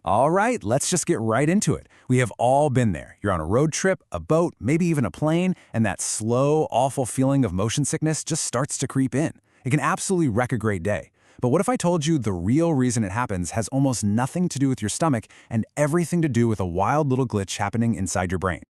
All right, let's just get right into it. We have all been there. You're on a road trip, a boat, maybe even a plane, and that slow, awful feeling of motion sickness just starts to creep in. It can absolutely wreck a great day. But what if I told you the real reason it happens has almost nothing to do with your stomach and everything to do with a wild little glitch happening inside your brain?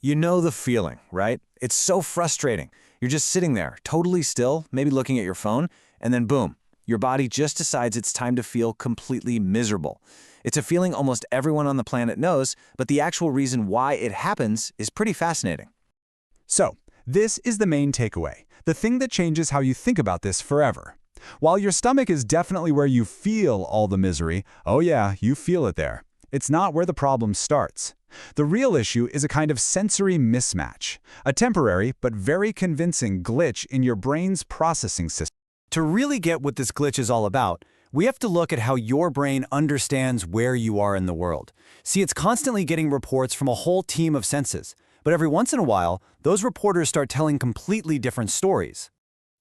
You know the feeling, right? It's so frustrating. You're just sitting there, totally still, maybe looking at your phone, and then boom, your body just decides it's time to feel completely miserable. It's a feeling almost everyone on the planet knows, but the actual reason why it happens is pretty fascinating. So, this is the main takeaway, the thing that changes how you think about this forever. While your stomach is definitely where you feel all the misery, oh yeah, you feel it there. It's not where the problem starts. The real issue is a kind of sensory mismatch, a temporary but very convincing glitch in your brain's processing system. To really get what this glitch is all about, we have to look at how your brain understands where you are in the world. See, it's constantly getting reports from a whole team of senses, but every once in a while, those reporters start telling completely different stories.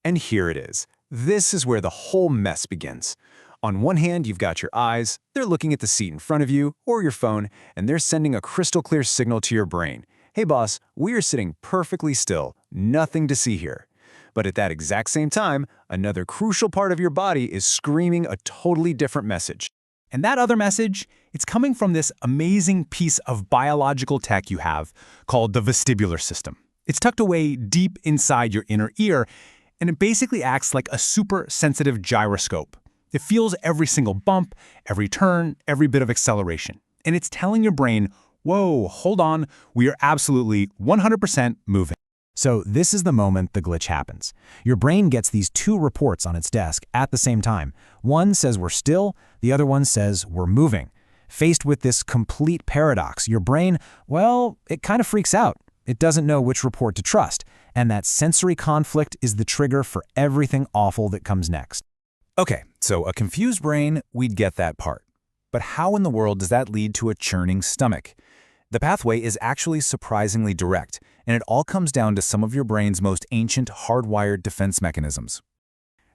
And here it is. This is where the whole mess begins. On one hand, you've got your eyes. They're looking at the seat in front of you or your phone, and they're sending a crystal clear signal to your brain. Hey boss, we are sitting perfectly still. Nothing to see here. But at that exact same time, another crucial part of your body is screaming a totally different message. And that other message, it's coming from this amazing piece of biological tech you have called the vestibular system. It's tucked away deep inside your inner ear, and it basically acts like a super sensitive gyroscope. It feels every single bump, every turn, every bit of acceleration. And it's telling your brain, whoa, hold on, we are absolutely 100% moving. So this is the moment the glitch happens. Your brain gets these two reports on its desk at the same time. One says we're still, the other one says we're moving. Faced with this complete paradox, your brain, well, it kind of freaks out. It doesn't know which report to trust, and that sensory conflict is the trigger for everything awful that comes next. Okay, so a confused brain, we'd get that part. But how in the world does that lead to a churning stomach? The pathway is actually surprisingly direct, and it all comes down to some of your brain's most ancient hardwired defense mechanisms.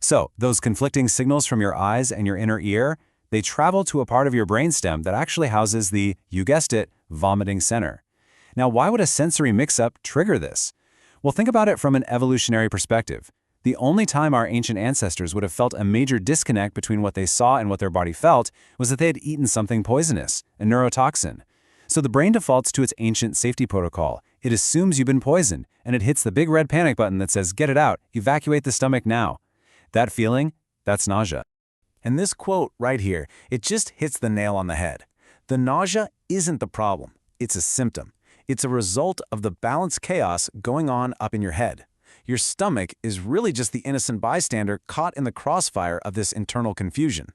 So, those conflicting signals from your eyes and your inner ear, they travel to a part of your brainstem that actually houses the, you guessed it, vomiting center. Now, why would a sensory mix-up trigger this? Well, think about it from an evolutionary perspective. The only time our ancient ancestors would have felt a major disconnect between what they saw and what their body felt was that they had eaten something poisonous, a neurotoxin. So the brain defaults to its ancient safety protocol. It assumes you've been poisoned, and it hits the big red panic button that says, get it out, evacuate the stomach now. That feeling, that's nausea. And this quote right here, it just hits the nail on the head. The nausea isn't the problem, it's a symptom. It's a result of the balance chaos going on up in your head. Your stomach is really just the innocent bystander caught in the crossfire of this internal confusion.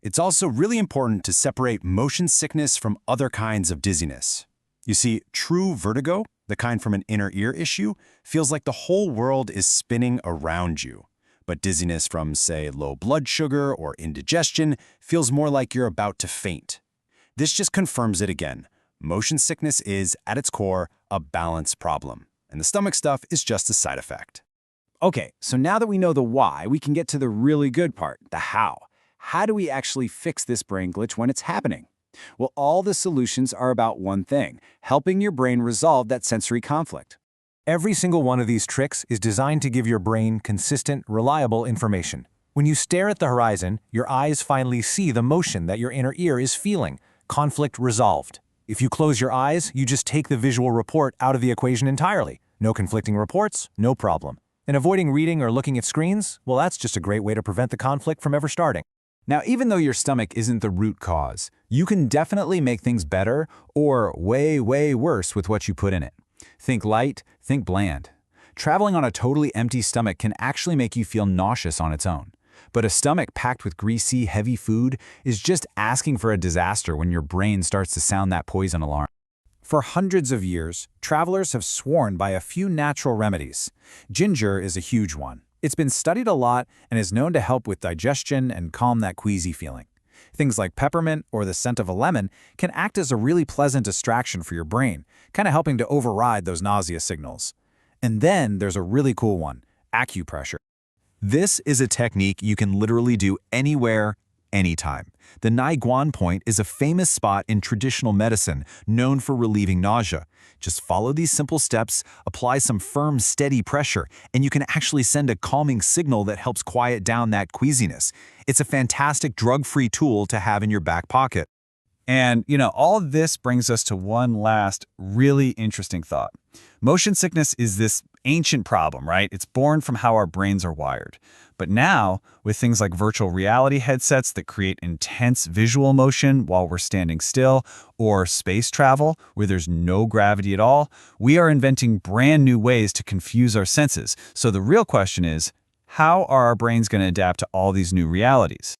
It's also really important to separate motion sickness from other kinds of dizziness. You see, true vertigo, the kind from an inner ear issue, feels like the whole world is spinning around you. But dizziness from, say, low blood sugar or indigestion feels more like you're about to faint. This just confirms it again. Motion sickness is, at its core, a balance problem, and the stomach stuff is just a side effect. Okay, so now that we know the why, we can get to the really good part, the how. How do we actually fix this brain glitch when it's happening? Well, all the solutions are about one thing, helping your brain resolve that sensory conflict. Every single one of these tricks is designed to give your brain consistent, reliable information. When you stare at the horizon, your eyes finally see the motion that your inner ear is feeling. Conflict resolved. If you close your eyes, you just take the visual report out of the equation entirely. No conflicting reports, no problem. And avoiding reading or looking at screens, well, that's just a great way to prevent the conflict from ever starting. Now, even though your stomach isn't the root cause, you can definitely make things better or way, way worse with what you put in it. Think light, think bland. Traveling on a totally empty stomach can actually make you feel nauseous on its own. But a stomach packed with greasy, heavy food is just asking for a disaster when your brain starts to sound that poison alarm. For hundreds of years, travelers have sworn by a few natural remedies. Ginger is a huge one. It's been studied a lot and is known to help with digestion and calm that queasy feeling. Things like peppermint or the scent of a lemon can act as a really pleasant distraction for your brain, kind of helping to override those nausea signals. And then there's a really cool one, acupressure. This is a technique you can literally do anywhere, anytime. The Naiguan point is a famous spot in traditional medicine known for relieving nausea. Just follow these simple steps, apply some firm, steady pressure, and you can actually send a calming signal that helps quiet down that queasiness. It's a fantastic drug-free tool to have in your back pocket. And, all this brings us to one last really interesting thought. Motion sickness is this ancient problem, right? It's born from how our brains are wired. But now, with things like virtual reality headsets that create intense visual motion while we're standing still, or space travel where there's no gravity at all, we are inventing brand new ways to confuse our senses. So the real question is, how are our brains going to adapt to all these new realities?